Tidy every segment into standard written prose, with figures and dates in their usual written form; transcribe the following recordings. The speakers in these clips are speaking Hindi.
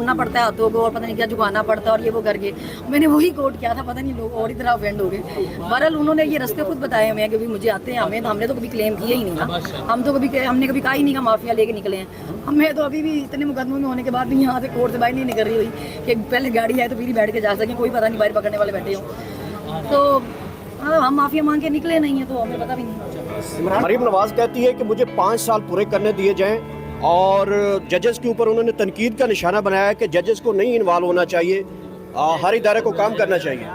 खोलना पड़ता है हाथों को और पता नहीं क्या झुकाना पड़ता है और ये वो करके मैंने वही कोट किया था, पता नहीं लोग और इतना ऑफेंड हो गए। बहरहाल उन्होंने ये रास्ते खुद बताए हमें कि मुझे आते हैं, हमने तो कभी क्लेम किया ही नहीं था, हमने कभी कहा ही नहीं कि माफिया लेके निकले हैं। हमें तो अभी भी इतने मुकदमों में होने के बाद भी यहाँ से कोर्ट से बाहर नहीं निकल रही हुई कि पहले गाड़ी आए तो फिर ही बैठ के जा सकें, कोई पता नहीं बाहर पकड़ने वाले बैठे हो। तो हम माफिया मांग के निकले नहीं है तो हमें पता भी नहीं। मरीम नवाज कहती है कि मुझे 5 साल पूरे करने दिए जाएं और जजेस के ऊपर उन्होंने तनकीद का निशाना बनाया है कि जजेस को नहीं इन्वॉल्व होना चाहिए, हर इदारे को काम करना चाहिए।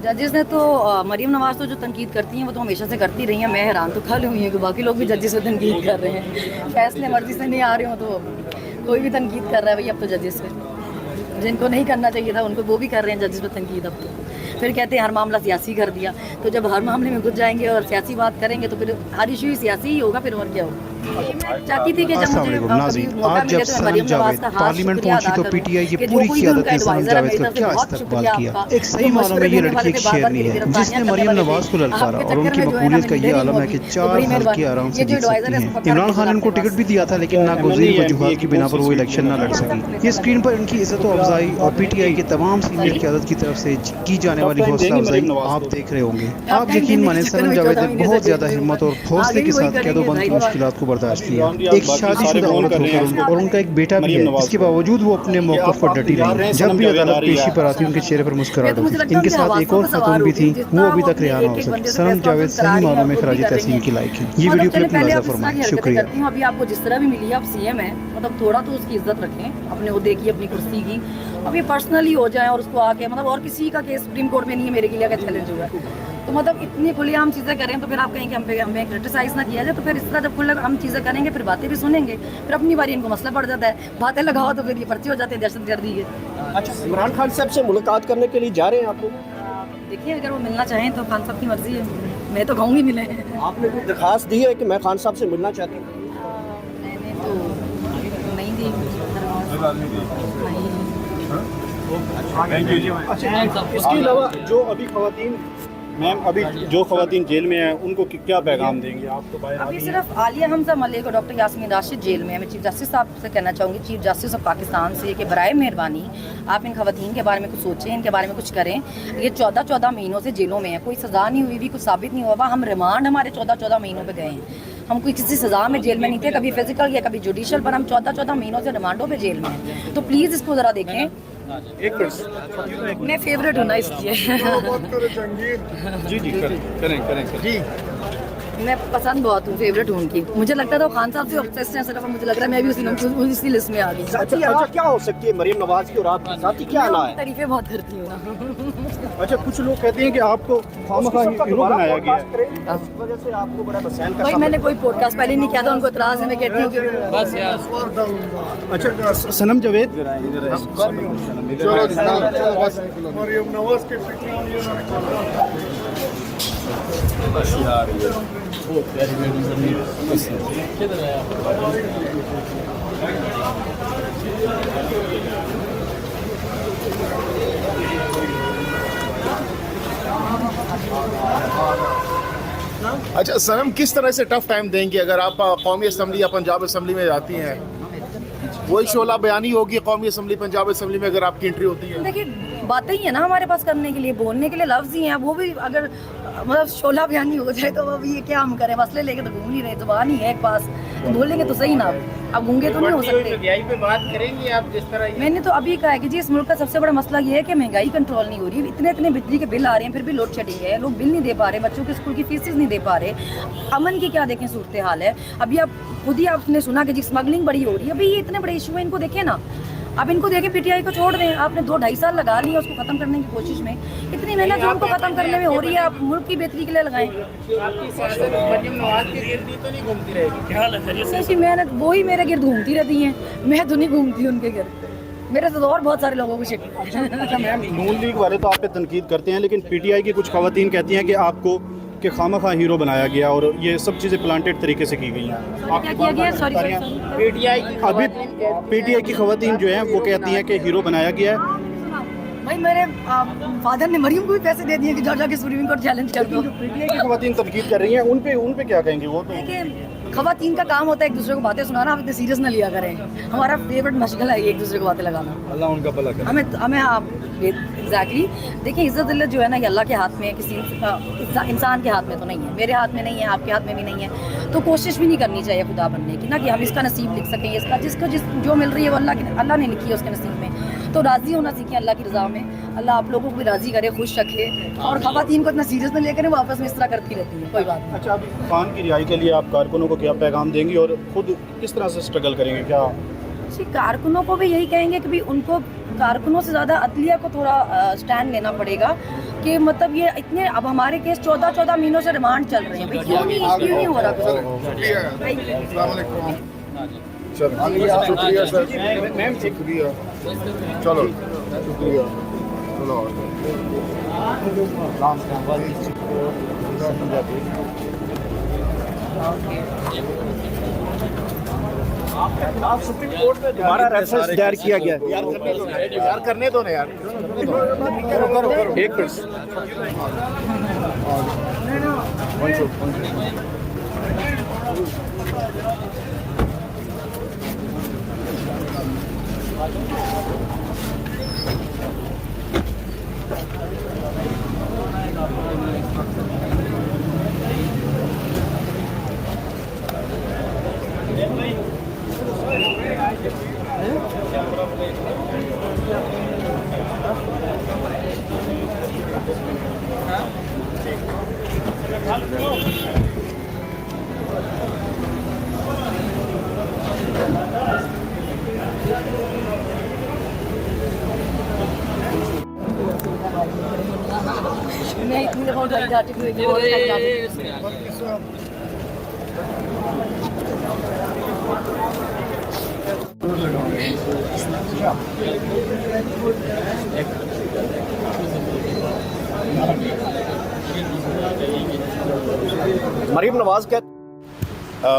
जजेस ने तो मरीम नवाज तो जो तनकीद करती हैं वो तो हमेशा से करती रही हैं। मैं हैरान तो खल हुई हूँ कि बाकी लोग भी जजेस पे तनकीद कर रहे हैं, फैसले मर्जी से नहीं आ रहे हो तो कोई भी तनकीद कर रहा है भाई अब तो जजेस पे, जिनको नहीं करना चाहिए था उनको वो भी कर रहे हैं जजेस पे तनकीद। अब तो फिर कहते हैं हर मामला सियासी कर दिया, तो जब हर मामले में घुस जाएंगे और सियासी बात करेंगे तो फिर हर इशू ही सियासी ही होगा, फिर और क्या होगा। चाहती थी कि जब मुझे आज जब सनम जावेद पार्लियामेंट पहुंची तो पीटीआई की पूरी क़यादत ने सनम जावेद का क्या इस्तकबाल किया। एक सही मानों में ये लड़की एक शेरनी है जिसने मरीम नवाज को ललकारा और उनकी मकबूलियत का ये आलम है कि 4 हल्के आराम से जीत सकती हैं। इमरान खान इनको टिकट भी दिया था लेकिन नागुज़ीर वजूहात की बिना पर वो इलेक्शन न लड़ सकी। ये स्क्रीन पर इनकी इज्जत अफजाई और पीटीआई की तमाम सीनियर क़यादत की तरफ से की जाने वाली हौसला अफजाई आप देख रहे होंगे। आप यकीन माने सनम जावेद ने बहुत ज्यादा हिम्मत और हौसले के साथ कैदोबंद की मुश्किलात को बर्दाश्त किया। एक शादीशुदा औरत होकर और उनका एक बेटा भी है, इसके बावजूद वो अपने मौक़िफ़ पर डटी रही। जब भी अदालत पेशी पर आती उनके चेहरे पर मुस्कुराहट होती। इनके साथ एक और खातून भी थी, वो अभी तक रिहा न हो सकी। सनम जावेद सही मानों में खराज तहसीन की लायक है। ये वीडियो क्लिप मुलाज़ा फरमाएं। शुक्रिया। अभी आपको जिस तरह भी मिली है, आप सीएम है, मतलब थोड़ा तो उसकी इज्जत रखें, अपने ओहदे की, अपनी कुर्सी की। अब ये पर्सनली हो जाए और उसको आके मतलब और किसी का केस सुप्रीम कोर्ट में नहीं है मेरे के लिए अगर चैलेंज हुआ है तो मतलब इतनी खुलेआम चीज़ें करें तो फिर आप कहें कि हमें क्रिटिसाइज ना किया जाए, तो फिर इस तरह जब खुले हम चीज़ें करेंगे फिर बातें भी सुनेंगे, फिर अपनी बारी इनको मसला पड़ जाता है, बातें लगाओ तो फिर ये पर्चे हो जाते हैं दहशतगर्दी के। अच्छा, इमरान खान साहब से मुलाकात करने के लिए जा रहे हैं आप लोग? देखिए अगर वो मिलना चाहें तो खान साहब की मर्जी है, मैं तो कहूँगी मिले। आपने कोई दरखास्त दी है कि मैं खान साहब से मिलना चाहती हूँ? मैंने तो नहीं दी। इसके अलावा जो अभी खवातीन अभी जो खवातीन जेल में हैं उनको क्या पैगाम देंगे आप? तो अभी सिर्फ आलिया हमजा मलिक और डॉक्टर यास्मीन राशिद जेल में है। मैं चीफ जस्टिस साहब से कहना चाहूँगी, चीफ जस्टिस ऑफ पाकिस्तान से, कि बराए मेहरबानी आप इन खवातीन के बारे में कुछ सोचें, इनके बारे में कुछ करें। ये 14 महीनों से जेलों में है, कोई सज़ा नहीं हुई भी, कुछ साबित नहीं हुआ। हम रिमांड हमारे 14 महीनों पर गए हैं, हम कोई किसी सज़ा में जेल में नहीं थे, कभी फिजिकल या कभी जुडिशल, पर हम 14 महीनों से रिमांडों पे जेल में हैं। तो प्लीज़ इसको ज़रा देखें। एक मिनट, मैं फेवरेट हूँ ना इसलिए। जी जी करें जी। मैं पसंद बहुत हूँ, फेवरेट हूँ उनकी। मुझे लगता था वो खान साहब से ऑब्सेस्ड हैं सिर्फ, मुझे लग रहा है मैं भी उसी लिस्ट में आ गई। अच्छा, क्या हो सकती है मरीम नवाज की और आपकी साथी क्या ना है? तारीफें बहुत करती हूँ ना। अच्छा, कुछ लोग कहते हैं कि आपको खामखा हीरो बनाया गया है, इस वजह से आपको बड़ा मसैल का भाई मैंने कोई पॉडकास्ट पहले नहीं किया था, उनको इतराज है, मैं कहती हूँ कि बस यार। अच्छा, सनम जावेद अच्छा सनम, किस तरह से टफ टाइम देंगे अगर आप कौमी असम्बली या पंजाब असम्बली में जाती हैं? वही शोला बयानी होगी कौमी असम्बली पंजाब असम्बली में अगर आपकी एंट्री होती है? देखिए बातें ही है ना हमारे पास करने के लिए, बोलने के लिए लफ्ज़ ही हैं। वो भी अगर मतलब शोला बयानी हो जाए तो अब ये क्या हम करें, मसले लेके तो घूम नहीं रहे, जुबान ही है एक पास, बोलेंगे तो सही ना। अब गूंगे तो नहीं हो सकते। पे बात करेंगे आप जिस तरह मैंने तो अभी कहा है कि जी इस मुल्क का सबसे बड़ा मसला ये है कि महंगाई कंट्रोल नहीं हो रही। इतने बिजली के बिल आ रहे हैं फिर भी लोड शेडिंग है, लोग बिल नहीं दे पा रहे, बच्चों के स्कूल की फीसेस नहीं दे पा रहे। अमन की क्या देखें सूरत हाल है। अभी आप खुद ही आपने सुना कि जी स्मगलिंग बड़ी हो रही है। अभी ये इतने बड़े इशू है, इनको देखें ना। अब इनको देखें, पीटीआई को छोड़ दें। आपने 2-2.5 साल लगा लिया उसको खत्म करने की कोशिश में, इतनी मेहनत जो उनको खत्म करने में हो रही है आप मुल्क की बेहतरी के लिए लगाएं। मरियम नवाज के गिर्द तो नहीं घूमती रहेगी, क्या हाल है? ऐसी मेहनत वो ही मेरे गिर्द घूमती रहती हैं, मैं तो नहीं घूमती उनके गिर्द। मेरे से तो और बहुत सारे लोगों को शिकायत। नून लीग वाले तो आप पे तनकीद करते हैं, लेकिन पीटीआई की कुछ खवातीन कहती हैं कि आपको के खामखा हीरो बनाया गया और ये सब चीज़ें प्लांटेड तरीके से की गई हैं। क्या किया गया? सॉरी अभी पीटीआई की खवातीन जो हैं वो कहती हैं कि हीरो बनाया गया है। भाई मेरे फादर ने मरियम को भी पैसे दे दिए कि जाके सुप्रीम कोर्ट चैलेंज कर दो। पीटीआई की खवातीन तनकीद कर रही हैं, उन पे क्या कहेंगे? वो तो देखिए खवातीन का काम होता है एक दूसरे को बातें सुनाना, आप इतने सीरियस ना लिया करें। हमारा फेवरेट मशगल है एक दूसरे को बातें लगाना। अल्लाह उनका भला करे। हमें हाँ एग्जैक्टली। देखिए इज्जत दिल्लत जो है ना ये अल्लाह के हाथ में है, किसी इंसान के हाथ में तो नहीं है, मेरे हाथ में नहीं है, आपके हाथ में भी नहीं है। तो कोशिश भी नहीं करनी चाहिए खुदा बनने की ना, कि हम इसका नसीब लिख सकें, इसका जिसको जो मिल रही है वो अल्लाह ने लिखी है उसके नसीब में। तो राज़ी होना सीखें अल्लाह की रज़ा में। अल्लाह आप लोगों को भी राज़ी करे, खुश रखे, और ख़वातीन को इतना सीरियस न लेकर वो आपस में इस तरह करती रहती है, कोई बात नहीं। अच्छा, अभी खान की रिहाई के लिए आप कारकुनों को क्या पैगाम देंगी और खुद किस तरह से स्ट्रगल करेंगे? क्या जी कारकुनों को भी यही कहेंगे कि भी उनको कारकुनों से ज़्यादा अदलिया को थोड़ा स्टैंड लेना पड़ेगा, कि मतलब ये इतने अब हमारे केस 14 महीनों से रिमांड चल रहे हैं, भाई क्यों नहीं हो रहा कुछ? शुक्रिया सर, शुक्रिया, चलो शुक्रिया, चलो हमारा रेफरेंस दायर किया गया है। यार करने दो ना यार, करो एक मिनट। मैं इतनी दफ़ा उठाई जाती हूँ, एक और उठाई जाती हूँ। मरीम नवाज क्या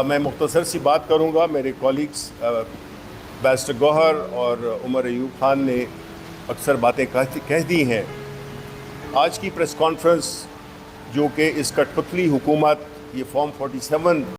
मैं मुख्तसर सी बात करूंगा। मेरे कॉलीग्स बैरिस्टर गौहर और उमर अयूब खान ने अक्सर बातें कह दी हैं। आज की प्रेस कॉन्फ्रेंस जो कि इस कठपुतली हुकूमत ये फॉर्म 47